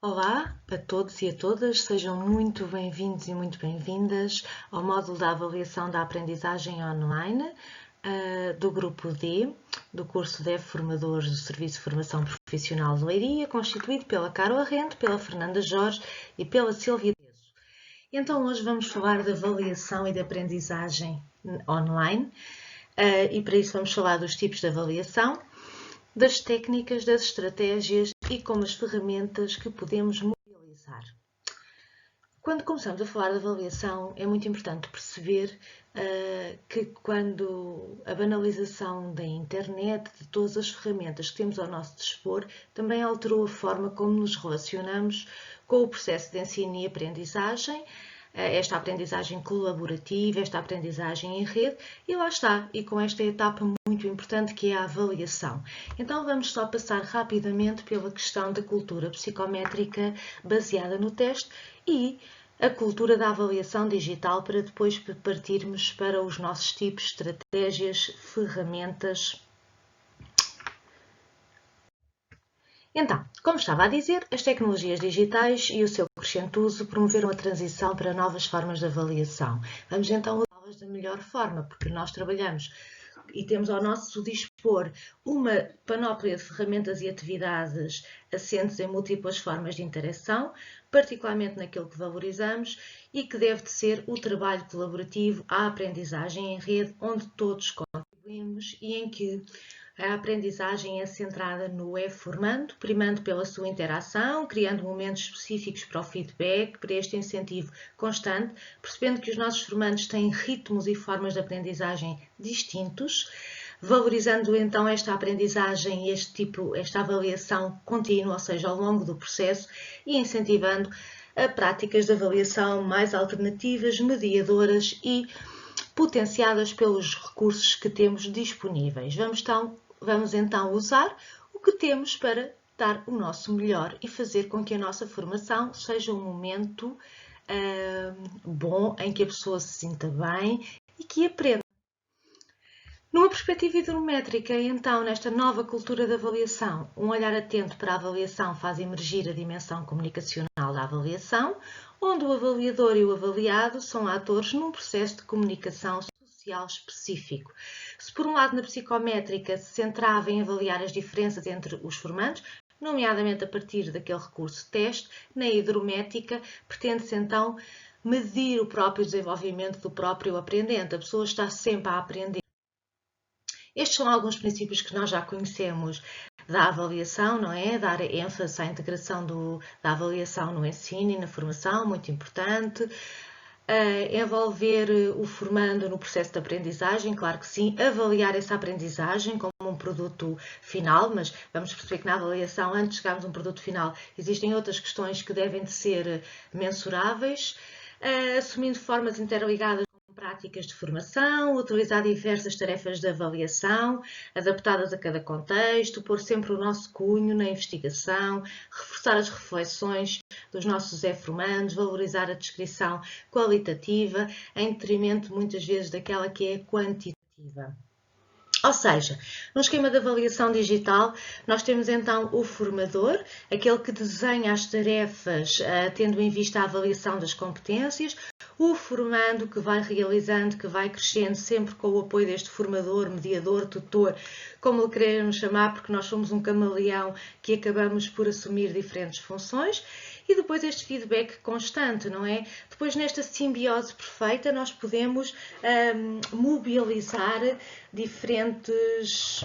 Olá a todos e a todas, sejam muito bem-vindos e muito bem-vindas ao módulo da avaliação da aprendizagem online do grupo D, do curso de Formadores do Serviço de Formação Profissional de Leiria, constituído pela Caro Arrente, pela Fernanda Jorge e pela Silvia Teso. Então hoje vamos falar de avaliação e de aprendizagem online e para isso vamos falar dos tipos de avaliação, das técnicas, das estratégias e como as ferramentas que podemos mobilizar. Quando começamos a falar de avaliação, é muito importante perceber que quando a banalização da internet, de todas as ferramentas que temos ao nosso dispor, também alterou a forma como nos relacionamos com o processo de ensino e aprendizagem, esta aprendizagem colaborativa, esta aprendizagem em rede, e lá está, e com esta etapa muito importante que é a avaliação. Então vamos só passar rapidamente pela questão da cultura psicométrica baseada no teste e a cultura da avaliação digital para depois partirmos para os nossos tipos, estratégias, ferramentas. Então, como estava a dizer, as tecnologias digitais e o seu crescente uso promoveram a transição para novas formas de avaliação. Vamos então usá-las da melhor forma, porque nós trabalhamos e temos ao nosso dispor uma panóplia de ferramentas e atividades assentes em múltiplas formas de interação, particularmente naquilo que valorizamos e que deve de ser o trabalho colaborativo, a aprendizagem em rede, onde todos contribuímos e em que a aprendizagem é centrada no formando, primando pela sua interação, criando momentos específicos para o feedback, para este incentivo constante, percebendo que os nossos formandos têm ritmos e formas de aprendizagem distintos, valorizando então esta aprendizagem e esta avaliação contínua, ou seja, ao longo do processo, e incentivando a práticas de avaliação mais alternativas, mediadoras e potenciadas pelos recursos que temos disponíveis. Vamos então usar o que temos para dar o nosso melhor e fazer com que a nossa formação seja um momento bom, em que a pessoa se sinta bem e que aprenda. Numa perspectiva hidrométrica, então, nesta nova cultura de avaliação, um olhar atento para a avaliação faz emergir a dimensão comunicacional da avaliação, onde o avaliador e o avaliado são atores num processo de comunicação social específico. Se por um lado na psicométrica se centrava em avaliar as diferenças entre os formandos, nomeadamente a partir daquele recurso teste, na hidrométrica pretende-se então medir o próprio desenvolvimento do próprio aprendente. A pessoa está sempre a aprender. Estes são alguns princípios que nós já conhecemos da avaliação, não é? Dar ênfase à integração da avaliação no ensino e na formação, muito importante. Envolver o formando no processo de aprendizagem, claro que sim. Avaliar essa aprendizagem como um produto final, mas vamos perceber que na avaliação, antes de chegarmos a um produto final, existem outras questões que devem de ser mensuráveis. Assumindo formas interligadas práticas de formação, utilizar diversas tarefas de avaliação, adaptadas a cada contexto, pôr sempre o nosso cunho na investigação, reforçar as reflexões dos nossos formandos, valorizar a descrição qualitativa, em detrimento muitas vezes daquela que é quantitativa. Ou seja, no esquema de avaliação digital, nós temos então o formador, aquele que desenha as tarefas tendo em vista a avaliação das competências, o formando que vai realizando, que vai crescendo sempre com o apoio deste formador, mediador, tutor, como lhe queremos chamar, porque nós somos um camaleão que acabamos por assumir diferentes funções. E depois este feedback constante, não é? Depois nesta simbiose perfeita nós podemos mobilizar diferentes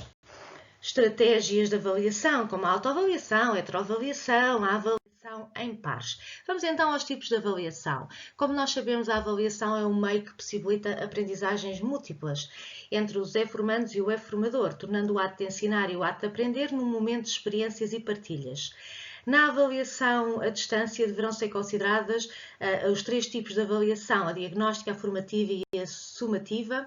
estratégias de avaliação, como a autoavaliação, a heteroavaliação, a avaliação em pares. Vamos então aos tipos de avaliação. Como nós sabemos, a avaliação é um meio que possibilita aprendizagens múltiplas entre os formandos e o formador, tornando o ato de ensinar e o ato de aprender num momento de experiências e partilhas. Na avaliação à distância deverão ser consideradas os três tipos de avaliação, a diagnóstica, a formativa e a sumativa,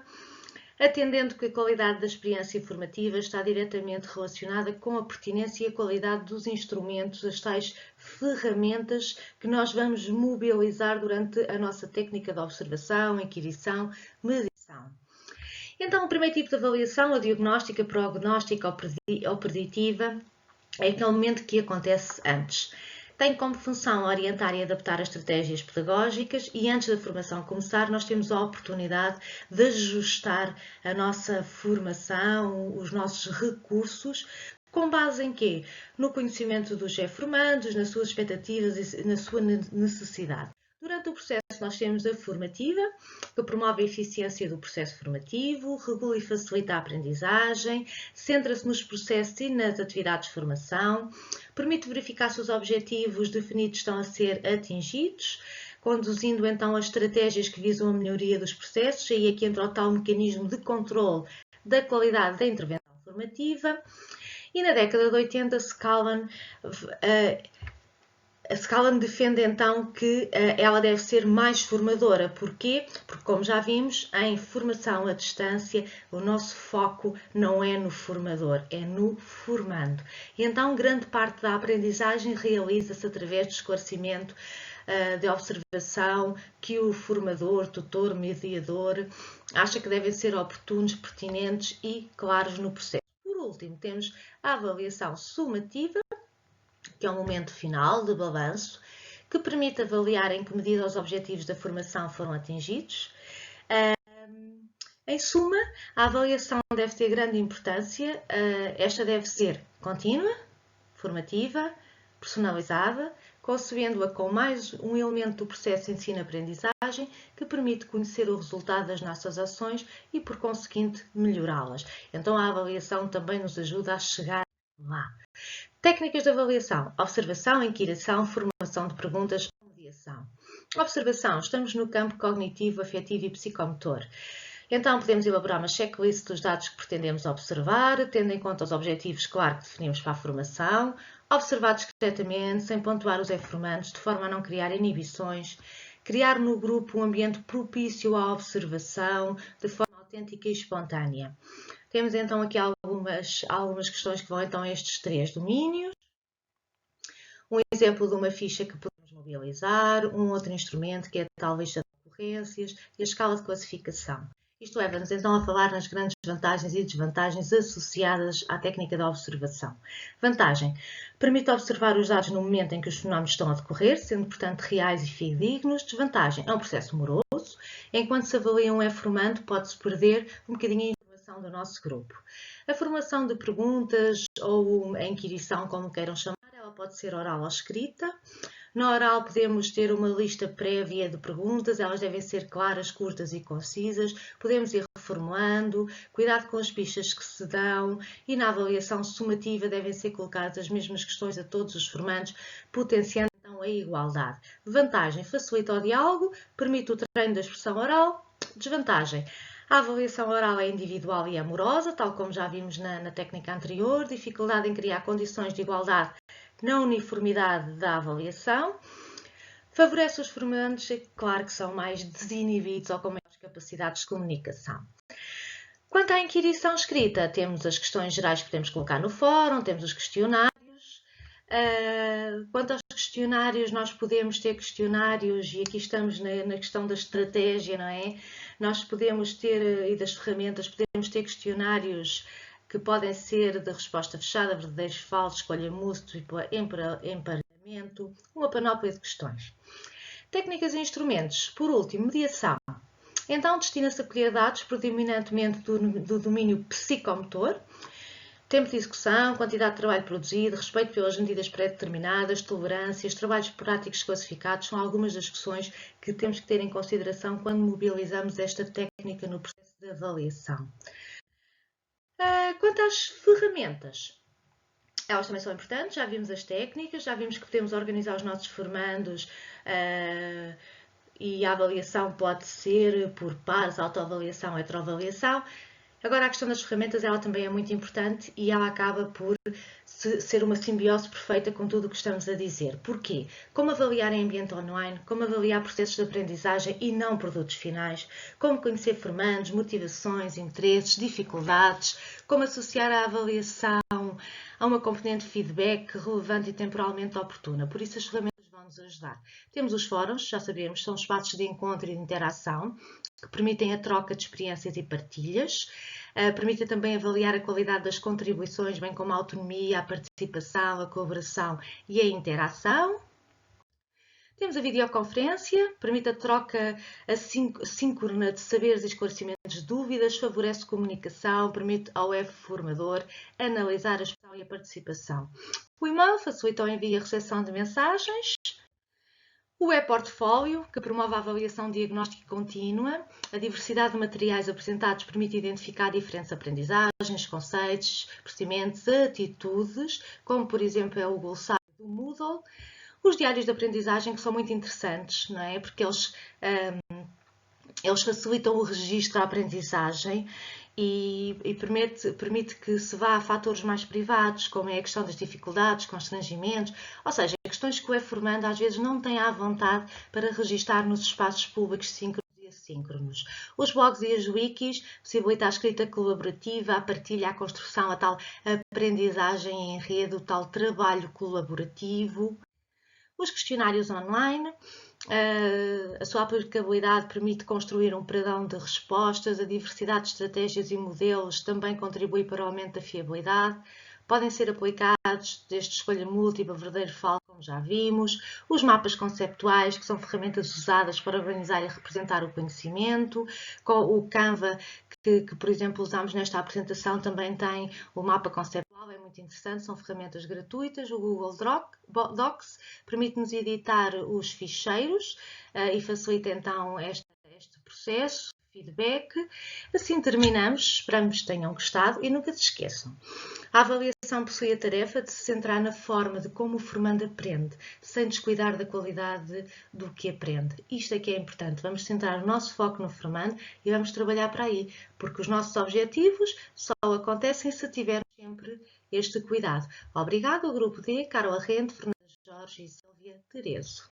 atendendo que a qualidade da experiência formativa está diretamente relacionada com a pertinência e a qualidade dos instrumentos, as tais ferramentas que nós vamos mobilizar durante a nossa técnica de observação, inquirição, medição. Então, o primeiro tipo de avaliação, a diagnóstica, prognóstica ou preditiva, é aquele momento que acontece antes. Tem como função orientar e adaptar as estratégias pedagógicas e antes da formação começar, nós temos a oportunidade de ajustar a nossa formação, os nossos recursos, com base em quê? No conhecimento dos formandos, nas suas expectativas e na sua necessidade. Durante o processo nós temos a formativa, que promove a eficiência do processo formativo, regula e facilita a aprendizagem, centra-se nos processos e nas atividades de formação, permite verificar se os objetivos definidos estão a ser atingidos, conduzindo então as estratégias que visam a melhoria dos processos, e aqui entra o tal mecanismo de controle da qualidade da intervenção formativa. E na década de 80, Scallon defende então que ela deve ser mais formadora. Porquê? Porque, como já vimos, em formação à distância, o nosso foco não é no formador, é no formando. E então, grande parte da aprendizagem realiza-se através do esclarecimento, de observação que o formador, tutor, mediador acha que devem ser oportunos, pertinentes e claros no processo. Por último, temos a avaliação sumativa, que é um momento final de balanço, que permite avaliar em que medida os objetivos da formação foram atingidos. Em suma, a avaliação deve ter grande importância. Esta deve ser contínua, formativa, personalizada, concebendo-a com mais um elemento do processo de ensino-aprendizagem que permite conhecer o resultado das nossas ações e, por conseguinte, melhorá-las. Então, a avaliação também nos ajuda a chegar lá. Técnicas de avaliação: observação, inquirição, formulação de perguntas, mediação. Observação: estamos no campo cognitivo, afetivo e psicomotor. Então, podemos elaborar uma checklist dos dados que pretendemos observar, tendo em conta os objetivos, claro, que definimos para a formação, observar discretamente, sem pontuar os informantes, de forma a não criar inibições, criar no grupo um ambiente propício à observação, de forma autêntica e espontânea. Temos então aqui algumas questões que vão então a estes 3 domínios. Um exemplo de uma ficha que podemos mobilizar, um outro instrumento que é a tal lista de ocorrências e a escala de classificação. Isto leva-nos então a falar nas grandes vantagens e desvantagens associadas à técnica da observação. Vantagem: permite observar os dados no momento em que os fenómenos estão a decorrer, sendo, portanto, reais e fidedignos. Desvantagem: é um processo moroso. Enquanto se avalia um formando, pode-se perder um bocadinho a informação do nosso grupo. A formação de perguntas ou a inquirição, como queiram chamar, ela pode ser oral ou escrita. Na oral podemos ter uma lista prévia de perguntas, elas devem ser claras, curtas e concisas. Podemos ir reformulando, cuidado com as pistas que se dão, e na avaliação sumativa devem ser colocadas as mesmas questões a todos os formandos, potenciando então a igualdade. Vantagem: facilita o diálogo, permite o treino da expressão oral. Desvantagem: a avaliação oral é individual e amorosa, tal como já vimos na técnica anterior. Dificuldade em criar condições de igualdade na uniformidade da avaliação. Favorece os formandos, claro, que são mais desinibidos ou com maiores capacidades de comunicação. Quanto à inquirição escrita, temos as questões gerais que podemos colocar no fórum, temos os questionários. Quanto aos questionários, nós podemos ter questionários, e aqui estamos na questão da estratégia, não é? Nós podemos ter, e das ferramentas, podemos ter questionários que podem ser de resposta fechada, verdadeiros, falsos, escolha múltipla, emparelhamento, uma panóplia de questões. Técnicas e instrumentos. Por último, mediação. Então, destina-se a colher dados predominantemente do domínio psicomotor, tempo de execução, quantidade de trabalho produzido, respeito pelas medidas pré-determinadas, tolerâncias, trabalhos práticos classificados, são algumas das questões que temos que ter em consideração quando mobilizamos esta técnica no processo de avaliação. Quanto às ferramentas, elas também são importantes. Já vimos as técnicas, já vimos que podemos organizar os nossos formandos e a avaliação pode ser por pares, autoavaliação, heteroavaliação. Agora, a questão das ferramentas, ela também é muito importante e ela acaba por ser uma simbiose perfeita com tudo o que estamos a dizer. Porquê? Como avaliar em ambiente online, como avaliar processos de aprendizagem e não produtos finais, como conhecer formandos, motivações, interesses, dificuldades, como associar a avaliação a uma componente de feedback relevante e temporalmente oportuna. Por isso, as ferramentas vão nos ajudar. Temos os fóruns, já sabemos, são espaços de encontro e de interação que permitem a troca de experiências e partilhas. Permitem também avaliar a qualidade das contribuições, bem como a autonomia, a participação, a colaboração e a interação. Temos a videoconferência, permite a troca assíncrona de saberes e esclarecimentos de dúvidas, favorece comunicação, permite ao web formador analisar a expressão e a participação. O e-mail facilita o envio e a recepção de mensagens. O e-portfólio, que promove a avaliação diagnóstica contínua. A diversidade de materiais apresentados permite identificar diferentes aprendizagens, conceitos, procedimentos, atitudes, como por exemplo é o glossário do Moodle. Os diários de aprendizagem, que são muito interessantes, não é? Porque eles facilitam o registro da aprendizagem e permite que se vá a fatores mais privados, como é a questão das dificuldades, constrangimentos, ou seja, questões que o e-formando às vezes não tem à vontade para registar nos espaços públicos síncronos e assíncronos. Os blogs e as wikis possibilitam a escrita colaborativa, a partilha, a construção, a tal aprendizagem em rede, o tal trabalho colaborativo. Os questionários online, a sua aplicabilidade permite construir um padrão de respostas, a diversidade de estratégias e modelos também contribui para o aumento da fiabilidade. Podem ser aplicados desde escolha múltipla, verdadeiro falso, como já vimos, os mapas conceptuais, que são ferramentas usadas para organizar e representar o conhecimento, com o Canva, que por exemplo usamos nesta apresentação, também tem o mapa conceptual, é muito interessante, são ferramentas gratuitas. O Google Docs permite-nos editar os ficheiros e facilita então este processo, feedback. Assim terminamos, esperamos que tenham gostado e nunca se esqueçam. A avaliação possui a tarefa de se centrar na forma de como o formando aprende, sem descuidar da qualidade do que aprende. Isto é que é importante. Vamos centrar o nosso foco no formando e vamos trabalhar para aí, porque os nossos objetivos só acontecem se tivermos sempre este cuidado. Obrigado ao Grupo D, Carla Rente, Fernando Jorge e Silvia Terezo.